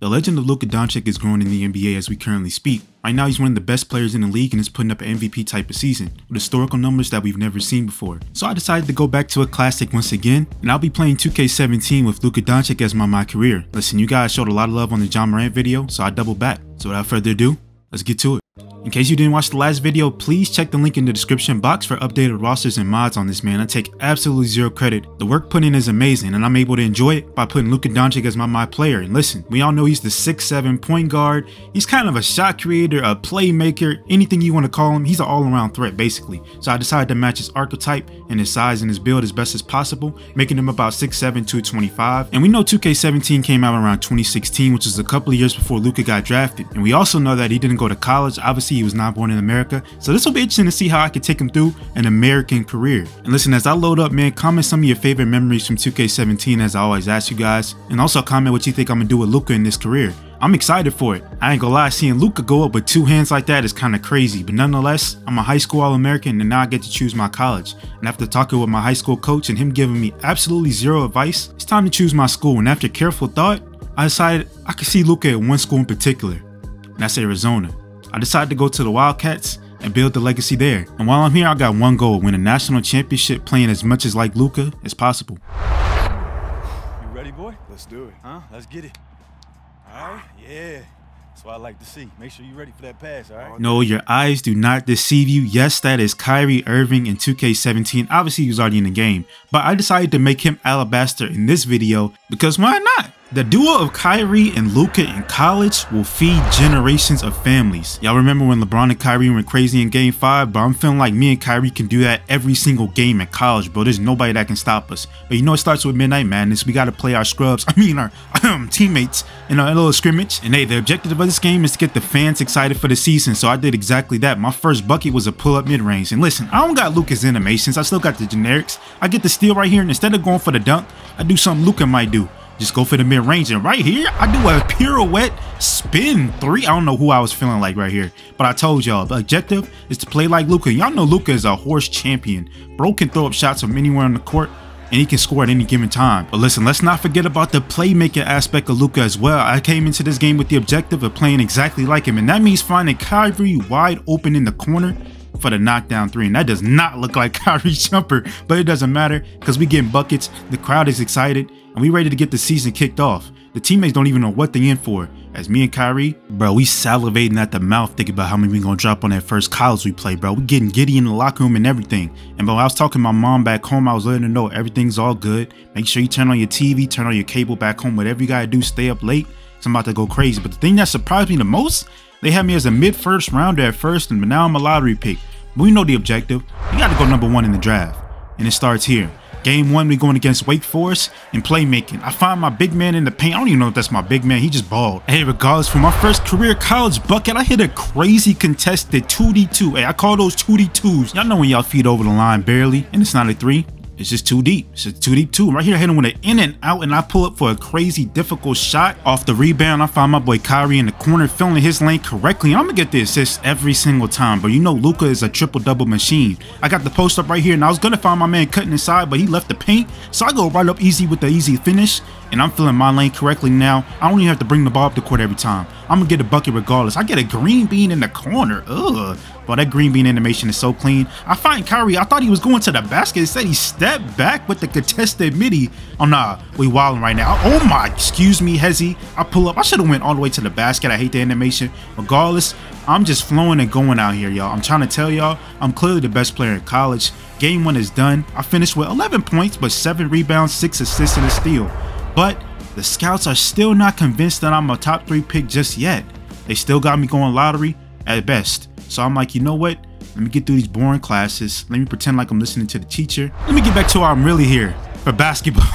The legend of Luka Doncic is growing in the NBA as we currently speak. Right now he's one of the best players in the league and is putting up an MVP type of season, with historical numbers that we've never seen before. So I decided to go back to a classic once again, and I'll be playing 2K17 with Luka Doncic as my career. Listen, you guys showed a lot of love on the John Morant video, so I doubled back. So without further ado, let's get to it. In case you didn't watch the last video, please check the link in the description box for updated rosters and mods on this man. I take absolutely zero credit. The work put in is amazing and I'm able to enjoy it by putting Luka Doncic as my player. And listen, we all know he's the 6'7" point guard. He's kind of a shot creator, a playmaker, anything you want to call him. He's an all-around threat basically. So I decided to match his archetype and his size and his build as best as possible, making him about 6'7", 225. And we know 2K17 came out around 2016, which is a couple of years before Luka got drafted. And we also know that he didn't go to college. Obviously, he was not born in America, so this will be interesting to see how I can take him through an American career. And listen, as I load up, man, comment some of your favorite memories from 2K17 as I always ask you guys, and also comment what you think I'm gonna do with Luka in this career. I'm excited for it. I ain't gonna lie, seeing Luka go up with two hands like that is kind of crazy, but nonetheless, I'm a high school All-American and now I get to choose my college. And after talking with my high school coach and him giving me absolutely zero advice, it's time to choose my school. And after careful thought, I decided I could see Luka at one school in particular, and that's Arizona. I decided to go to the Wildcats and build the legacy there. And while I'm here, I got one goal: win a national championship playing as much as like Luka as possible. You ready, boy? Let's do it. Huh? Let's get it. All right? Yeah. That's what I like to see. Make sure you're ready for that pass, all right? No, your eyes do not deceive you. Yes, that is Kyrie Irving in 2K17. Obviously, he was already in the game, but I decided to make him Alabaster in this video because why not? The duo of Kyrie and Luka in college will feed generations of families. Y'all remember when LeBron and Kyrie went crazy in Game 5? But I'm feeling like me and Kyrie can do that every single game in college, bro. There's nobody that can stop us. But you know it starts with Midnight Madness. We got to play our scrubs, our teammates in a little scrimmage. And hey, the objective of this game is to get the fans excited for the season. So I did exactly that. My first bucket was a pull-up mid-range. And listen, I don't got Luka's animations. I still got the generics. I get the steal right here, and instead of going for the dunk, I do something Luka might do. Just go for the mid-range, and right here, I do a pirouette spin three. I don't know who I was feeling like right here, but I told y'all, the objective is to play like Luka. Y'all know Luka is a horse champion. Bro can throw up shots from anywhere on the court, and he can score at any given time. But listen, let's not forget about the playmaking aspect of Luka as well. I came into this game with the objective of playing exactly like him, and that means finding Kyrie wide open in the corner for the knockdown three. And that does not look like Kyrie's jumper, but it doesn't matter because we getting buckets, the crowd is excited, and we ready to get the season kicked off. The teammates don't even know what they in for. As me and Kyrie, bro, we salivating at the mouth thinking about how many we gonna drop on that first college we play, bro. We getting giddy in the locker room and everything. And bro, I was talking to my mom back home. I was letting her know everything's all good. Make sure you turn on your TV, turn on your cable back home. Whatever you gotta do, stay up late. So I'm about to go crazy. But the thing that surprised me the most, they had me as a mid-first rounder at first, and now I'm a lottery pick. But we know the objective. You got to go #1 in the draft. And it starts here. Game 1, we going against Wake Forest in playmaking. I find my big man in the paint. I don't even know if that's my big man. He just balled. Hey, regardless, for my first career college bucket, I hit a crazy contested 2D2. Hey, I call those 2D2s. Y'all know when y'all feed over the line barely, and it's not a 3. It's just too deep. It's just too deep too. Right here, I hit him with an in and out, and I pull up for a crazy difficult shot. Off the rebound, I find my boy Kyrie in the corner, filling his lane correctly. I'm gonna get the assist every single time, but you know Luka is a triple-double machine. I got the post up right here, and I was gonna find my man cutting inside, but he left the paint, so I go right up easy with the easy finish, and I'm filling my lane correctly now. I don't even have to bring the ball up the court every time. I'm gonna get a bucket regardless. I get a green bean in the corner. Ugh. But that green bean animation is so clean. I find Kyrie. I thought he was going to the basket. Instead, he stepped back with the contested midi. Oh, nah. We wilding right now. Oh, my. Excuse me, Hezzy. I pull up. I should have went all the way to the basket. I hate the animation. Regardless, I'm just flowing and going out here, y'all. I'm trying to tell y'all, I'm clearly the best player in college. Game 1 is done. I finished with 11 points, but 7 rebounds, 6 assists, and a steal. But the scouts are still not convinced that I'm a top 3 pick just yet. They still got me going lottery at best. So I'm like, you know what? Let me get through these boring classes. Let me pretend like I'm listening to the teacher. Let me get back to why I'm really here, for basketball.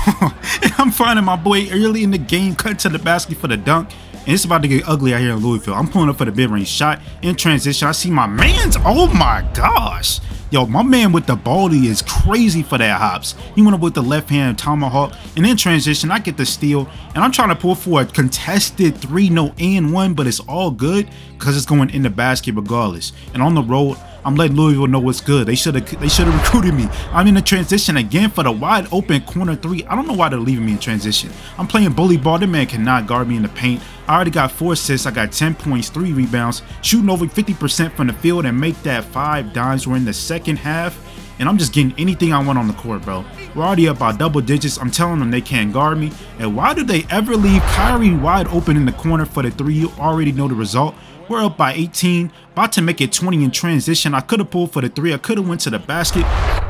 And I'm finding my boy early in the game, cutting to the basket for the dunk. And it's about to get ugly out here in Louisville. I'm pulling up for the mid-range shot in transition. I see my man's, oh my gosh. Yo, my man with the baldy is crazy for that hops. He went up with the left hand tomahawk, and in transition, I get the steal, and I'm trying to pull for a contested 3, no and 1, but it's all good because it's going in the basket regardless. And on the road, I'm letting Louisville know what's good. They should have recruited me. I'm in the transition again for the wide open corner 3. I don't know why they're leaving me in transition. I'm playing bully ball. The man cannot guard me in the paint. I already got 4 assists, I got 10 points, 3 rebounds, shooting over 50% from the field and make that 5 dimes. We're in the second half, and I'm just getting anything I want on the court, bro. We're already up by double digits. I'm telling them they can't guard me. And why do they ever leave Kyrie wide open in the corner for the 3? You already know the result. We're up by 18, about to make it 20 in transition. I could have pulled for the 3. I could have went to the basket,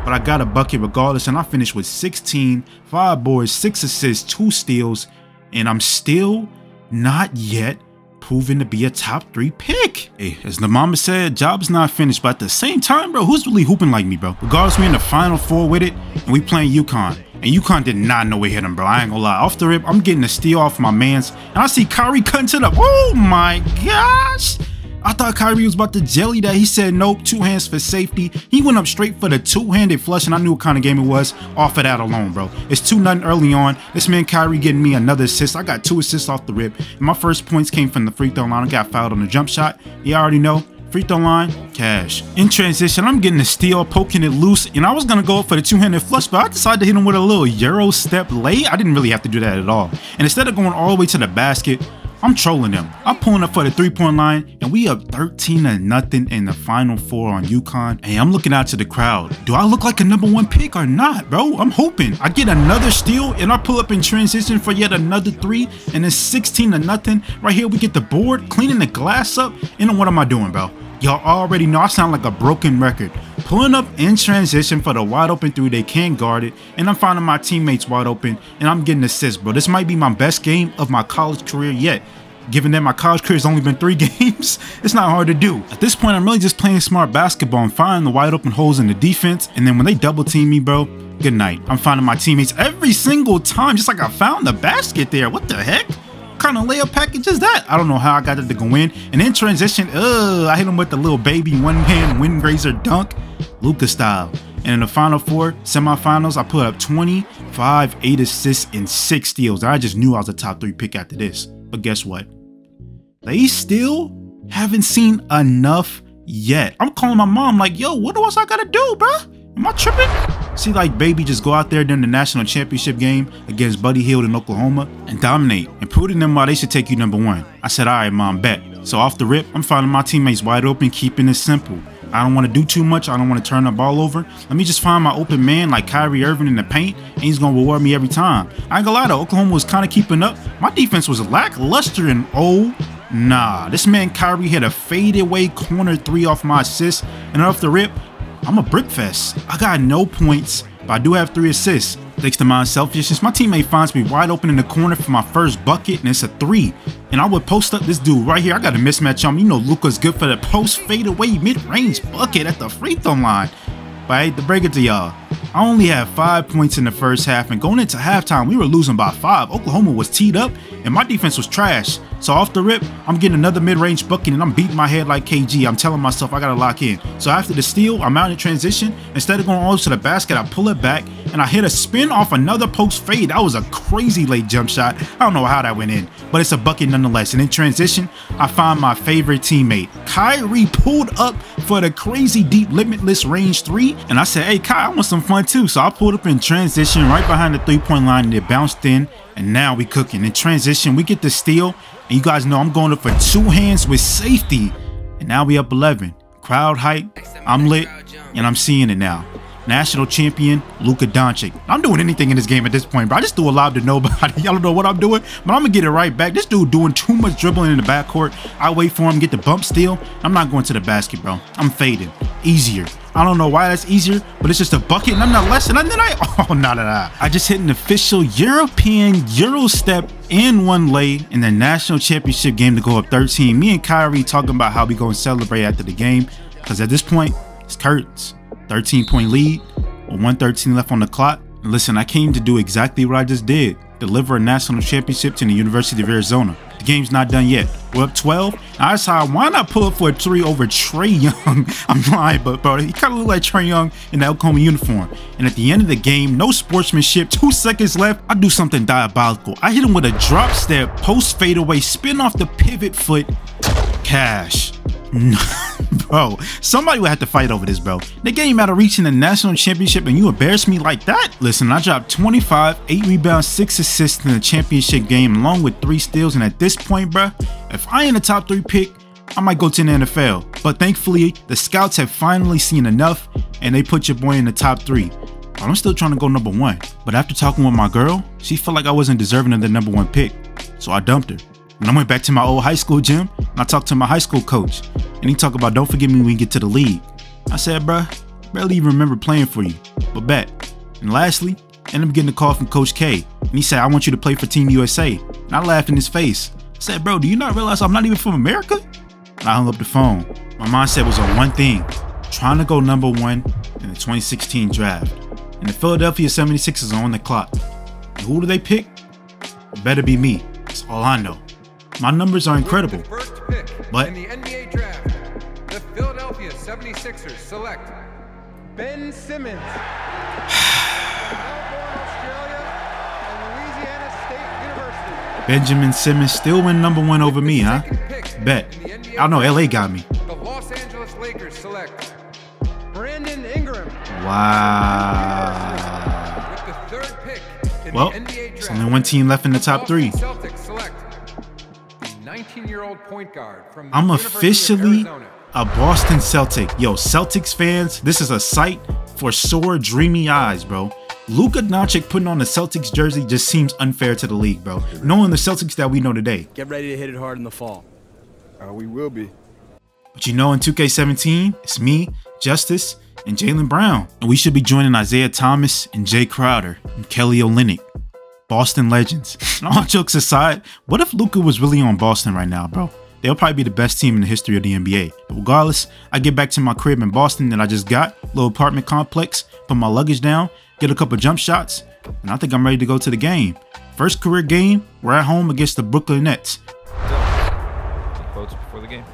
but I got a bucket regardless, and I finished with 16, 5 boards, 6 assists, 2 steals, and I'm still not yet proven to be a top 3 pick. Hey, as the mama said, job's not finished, but at the same time, bro, who's really hooping like me, bro? Regardless, we in the final 4 with it, and we playing UConn. And UConn did not know we hit him, bro. I ain't gonna lie. Off the rip, I'm getting a steal off my mans, and I see Kyrie cutting to the, oh my gosh. I thought Kyrie was about to jelly that. He said nope, 2 hands for safety. He went up straight for the 2-handed flush, and I knew what kind of game it was off of that alone, bro. It's 2-0 early on. This man Kyrie getting me another assist. I got 2 assists off the rip. And my first points came from the free throw line. I got fouled on the jump shot. You already know. Free throw line, cash. In transition, I'm getting a steal, poking it loose, and I was gonna go for the 2-handed flush, but I decided to hit him with a little Euro step late. I didn't really have to do that at all. And instead of going all the way to the basket, I'm trolling them. I'm pulling up for the 3-point line, and we up 13-0 in the final 4 on UConn. Hey, I'm looking out to the crowd. Do I look like a #1 pick or not, bro? I'm hoping. I get another steal, and I pull up in transition for yet another 3, and it's 16-0. Right here, we get the board, cleaning the glass up, and then what am I doing, bro? Y'all already know I sound like a broken record. Pulling up in transition for the wide open 3, they can't guard it, and I'm finding my teammates wide open, and I'm getting assists, bro. This might be my best game of my college career yet. Given that my college career has only been 3 games, it's not hard to do. At this point, I'm really just playing smart basketball and finding the wide open holes in the defense, and then when they double team me, bro, good night. I'm finding my teammates every single time, just like I found the basket there. What the heck? What kind of layup package is that? I don't know how I got it to go in. And in transition, I hit him with the little baby 1-hand wind grazer dunk, Luka style. And in the final 4 semifinals, I put up 25, 8 assists, and 6 steals. I just knew I was a top 3 pick after this. But guess what? They still haven't seen enough yet. I'm calling my mom like, yo, what else I gotta do, bruh? Am I tripping? See, like, baby just go out there during the national championship game against Buddy Hield in Oklahoma and dominate and prove to them why they should take you #1. I said, all right, mom, bet. So off the rip, I'm finding my teammates wide open, keeping it simple. I don't want to do too much. I don't want to turn the ball over. Let me just find my open man like Kyrie Irving in the paint, and he's going to reward me every time. I ain't gonna lie though, Oklahoma was kind of keeping up. My defense was lackluster, and oh, nah. This man Kyrie hit a fadeaway corner 3 off my assist, and off the rip, I'm a brick fest. I got no points, but I do have 3 assists. Thanks to my selfishness, my teammate finds me wide open in the corner for my first bucket, and it's a 3. And I would post up this dude right here. I got a mismatch on me. You know Luka's good for the post fadeaway mid-range bucket at the free throw line. But I hate to break it to y'all, I only had 5 points in the first half, and going into halftime, we were losing by 5. Oklahoma was teed up, and my defense was trash. So off the rip, I'm getting another mid-range bucket, and I'm beating my head like KG. I'm telling myself I gotta lock in. So after the steal, I'm out in transition. Instead of going all to the basket, I pull it back, and I hit a spin off another post fade. That was a crazy late jump shot. I don't know how that went in, but it's a bucket nonetheless. And in transition, I find my favorite teammate. Kyrie pulled up for the crazy deep limitless range 3, and I said, hey, Kai, I want some fun too. So I pulled up in transition right behind the 3-point line, and it bounced in, and now we cooking. In transition, we get the steal, and you guys know I'm going up for 2 hands with safety, and now we up 11. Crowd hype, I'm lit, and I'm seeing it now. National champion Luka Doncic. I'm doing anything in this game at this point, bro. I just threw a lob to nobody. Y'all don't know what I'm doing, but I'm gonna get it right back. This dude doing too much dribbling in the backcourt. I wait for him, get the bump steal. I'm not going to the basket, bro. I'm fading. Easier. I don't know why that's easier, but it's just a bucket nonetheless. And then I just hit an official European Euro step and 1 lay in the national championship game to go up 13. Me and Kyrie talking about how we gonna celebrate after the game, because at this point it's curtains. 13-point lead with 1:13 left on the clock. And listen, I came to do exactly what I just did. Deliver a national championship to the University of Arizona. The game's not done yet. We're up 12. I decided, why not pull up for a 3 over Trae Young? I'm lying, but bro, he kind of looked like Trae Young in the Oklahoma uniform. And at the end of the game, no sportsmanship, 2 seconds left, I do something diabolical. I hit him with a drop step, post fadeaway, spin off the pivot foot, cash. Bro, somebody would have to fight over this, bro. The game out of reaching the national championship and you embarrass me like that? Listen, I dropped 25, 8 rebounds, 6 assists in the championship game along with 3 steals, and at this point, bro, if I ain't a top 3 pick, I might go to the NFL. But thankfully, the scouts have finally seen enough and they put your boy in the top 3. But I'm still trying to go number 1. But after talking with my girl, she felt like I wasn't deserving of the number 1 pick. So I dumped her. And I went back to my old high school gym and I talked to my high school coach. And he talked about, don't forget me when you get to the league. I said, bruh, barely even remember playing for you, but bet. And lastly, I ended up getting a call from Coach K. And he said, I want you to play for Team USA. And I laughed in his face. I said, bro, do you not realize I'm not even from America? And I hung up the phone. My mindset was on one thing, trying to go number 1 in the 2016 draft. And the Philadelphia 76ers are on the clock. And who do they pick? It better be me. That's all I know. My numbers are incredible. First pick But in the NBA draft, the Philadelphia 76ers select Ben Simmons. Melbourne, Australia, and Louisiana State University. Benjamin Simmons still win number 1 over me, huh? Second pick Bet. in the NBA I know draft, LA got me. The Los Angeles Lakers select Brandon Ingram. Wow. With the third pick in Well, the NBA draft, there's only one team left in the top 3. Boston Celtics select the 19-year-old point guard from the I'm University of officially Arizona. a Boston Celtic. Yo, Celtics fans, this is a sight for sore, dreamy eyes, bro. Luka Doncic putting on the Celtics jersey just seems unfair to the league, bro. Knowing the Celtics that we know today. Get ready to hit it hard in the fall. We will be. But you know, in 2K17, it's me, Justice, and Jaylen Brown. And we should be joining Isaiah Thomas and Jay Crowder and Kelly Olynyk. Boston legends. And all jokes aside, what if Luka was really on Boston right now, bro? They'll probably be the best team in the history of the NBA. But regardless, I get back to my crib in Boston that I just got, little apartment complex, put my luggage down, get a couple jump shots, and I think I'm ready to go to the game. First career game, we're at home against the Brooklyn Nets. Any quotes before the game?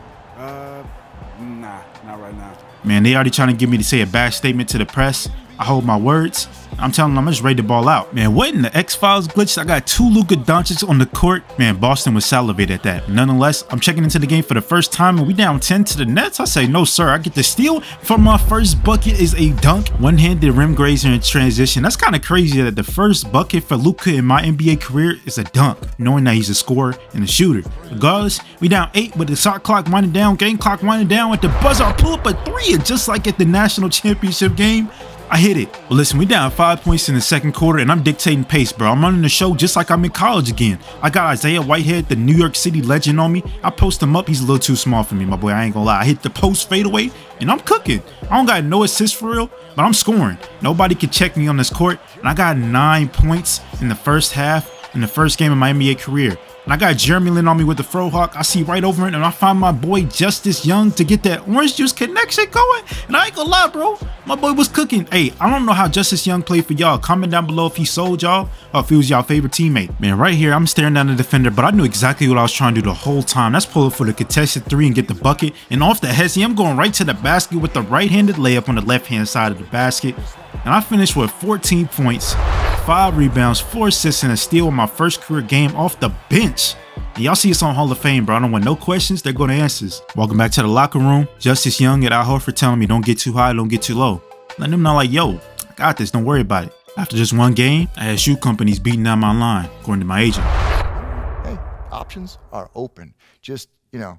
Nah, not right now. Man, they already trying to get me to say a bad statement to the press. I hold my words. I'm telling them I'm just ready to ball out. Man, what in the X-Files glitch? I got 2 Luka Doncic on the court. Man, Boston was salivated at that. Nonetheless, I'm checking into the game for the first time and we down 10 to the Nets. I say, no sir, I get the steal from my first bucket is a dunk. One-handed rim grazer in transition. That's kind of crazy that the first bucket for Luka in my NBA career is a dunk, knowing that he's a scorer and a shooter. Regardless, we down 8 with the shot clock winding down, game clock winding down with the buzzer. I pull up a 3 and just like at the national championship game, I hit it. But listen, we down 5 points in the second quarter and I'm dictating pace, bro. I'm running the show just like I'm in college again. I got Isaiah Whitehead, the New York City legend, on me. I post him up. He's a little too small for me, my boy. I ain't gonna lie. I hit the post fadeaway and I'm cooking. I don't got no assists for real, but I'm scoring. Nobody can check me on this court. And I got 9 points in the first half in the first game of my NBA career. And I got Jeremy Lin on me with the Fro Hawk. I see right over it and I find my boy Justice Young to get that orange juice connection going. And I ain't gonna lie, bro. My boy was cooking. Hey, I don't know how Justice Young played for y'all. Comment down below if he sold y'all or if he was y'all favorite teammate. Man, right here, I'm staring down the defender, but I knew exactly what I was trying to do the whole time. That's pull up for the contested 3 and get the bucket. And off the hezzy, I'm going right to the basket with the right-handed layup on the left-hand side of the basket. And I finished with 14 points, 5 rebounds, 4 assists, and a steal in my first career game off the bench. And y'all see us on Hall of Fame, bro. I don't want no questions. They're going to answers. Welcome back to the locker room. Justice Young and Al Horford telling me don't get too high, don't get too low. Letting them know like, yo, I got this. Don't worry about it. After just one game, I had shoe companies beating down my line, according to my agent. Hey, options are open. Just, you know,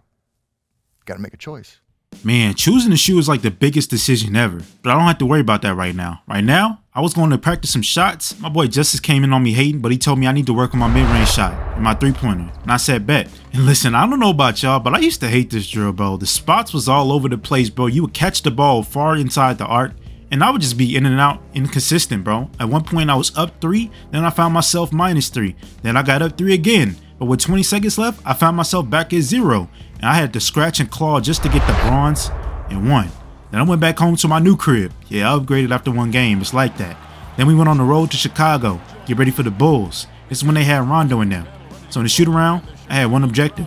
got to make a choice. Man, choosing the shoe is like the biggest decision ever, but I don't have to worry about that right now. Right now, I was going to practice some shots. My boy Justice came in on me hating, but he told me I need to work on my mid-range shot and my 3-pointer. And I said, bet. And listen, I don't know about y'all, but I used to hate this drill, bro. The spots was all over the place, bro. You would catch the ball far inside the arc, and I would just be in and out, inconsistent, bro. At one point, I was up 3, then I found myself -3. Then I got up 3 again. But with 20 seconds left, I found myself back at 0. And I had to scratch and claw just to get the bronze and won. Then I went back home to my new crib. Yeah, I upgraded after one game. It's like that. Then we went on the road to Chicago. Get ready for the Bulls. This is when they had Rondo in them. So in the shoot around, I had one objective.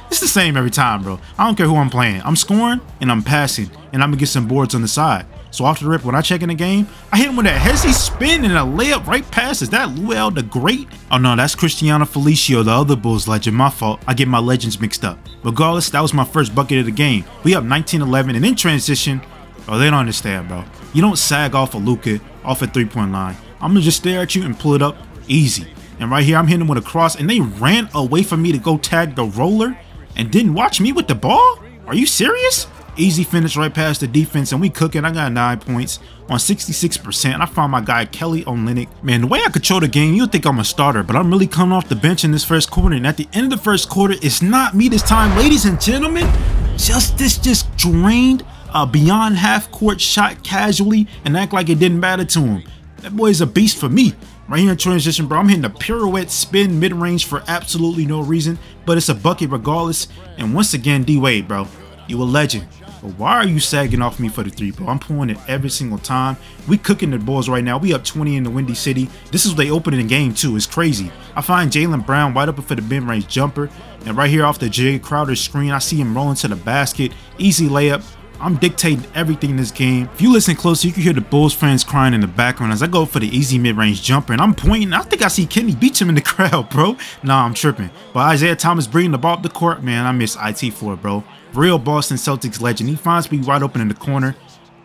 It's the same every time, bro. I don't care who I'm playing. I'm scoring and I'm passing. And I'm going to get some boards on the side. So off the rip, when I check in the game, I hit him with a hezzy spin and a layup right past. Is that Luel the Great? Oh no, that's Cristiano Felicio, the other Bulls legend. My fault. I get my legends mixed up. Regardless, that was my first bucket of the game. We up 19-11 and in transition. Oh, they don't understand, bro. You don't sag off of Luka off a 3-point line. I'm gonna just stare at you and pull it up easy. And right here, I'm hitting him with a cross, and they ran away from me to go tag the roller and didn't watch me with the ball? Are you serious? Easy finish right past the defense, and we cooking. I got 9 points on 66%. I found my guy Kelly Olynyk. Man, the way I control the game, you'll think I'm a starter, but I'm really coming off the bench in this first quarter. And at the end of the first quarter, it's not me this time, ladies and gentlemen. Justice just drained a beyond half court shot casually and act like it didn't matter to him. That boy is a beast for me. Right here in transition, bro, I'm hitting a pirouette spin mid-range for absolutely no reason, but it's a bucket regardless. And once again, D-Wade, bro, you a legend. But why are you sagging off me for the 3, bro? I'm pulling it every single time. We cooking the Bulls right now. We up 20 in the Windy City. This is what they open in the game too. It's crazy. I find Jaylen Brown wide open for the mid-range jumper. And right here off the Jay Crowder screen, I see him rolling to the basket. Easy layup. I'm dictating everything in this game. If you listen closely, you can hear the Bulls fans crying in the background as I go for the easy mid-range jumper, and I'm pointing. I think I see Kenny Beecham in the crowd, bro. Nah, I'm tripping. But Isaiah Thomas bringing the ball up the court, man, I miss IT for it, bro. Real Boston Celtics legend. He finds me wide open in the corner,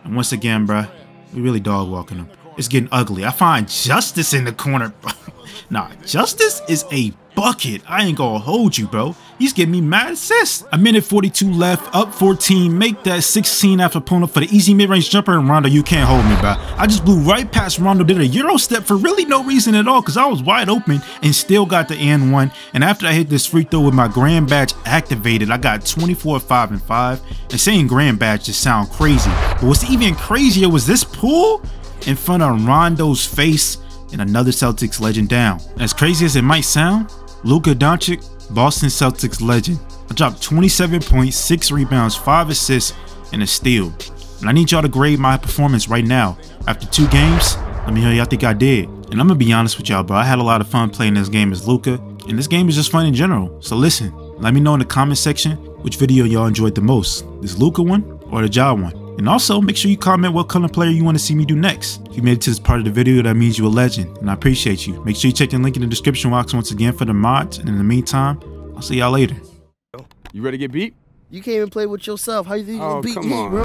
and once again, bro, we really dog walking him. It's getting ugly. I find Justice in the corner, bro. Nah, Justice is a bucket. I ain't gonna hold you, bro. He's giving me mad assists. A minute 42 left, up 14. Make that 16 after pulling up for the easy mid-range jumper. And Rondo, you can't hold me, bro. I just blew right past Rondo, did a Euro step for really no reason at all because I was wide open and still got the and one. And after I hit this free throw with my grand badge activated, I got 24, 5, and 5. And saying grand badge just sound crazy. But what's even crazier was this pull in front of Rondo's face and another Celtics legend down. As crazy as it might sound, Luka Doncic, Boston Celtics legend. I dropped 27 points, 6 rebounds, 5 assists, and a steal. And I need y'all to grade my performance right now. After 2 games, let me know y'all think I did. And I'm gonna be honest with y'all, bro. I had a lot of fun playing this game as Luka, and this game is just fun in general. So listen, let me know in the comment section which video y'all enjoyed the most, this Luka one or the Ja one. And also, make sure you comment what color player you want to see me do next. If you made it to this part of the video, that means you're a legend, and I appreciate you. Make sure you check the link in the description box once again for the mods, and in the meantime, I'll see y'all later. You ready to get beat? You can't even play with yourself. How you think you gonna beat come me, on. bro?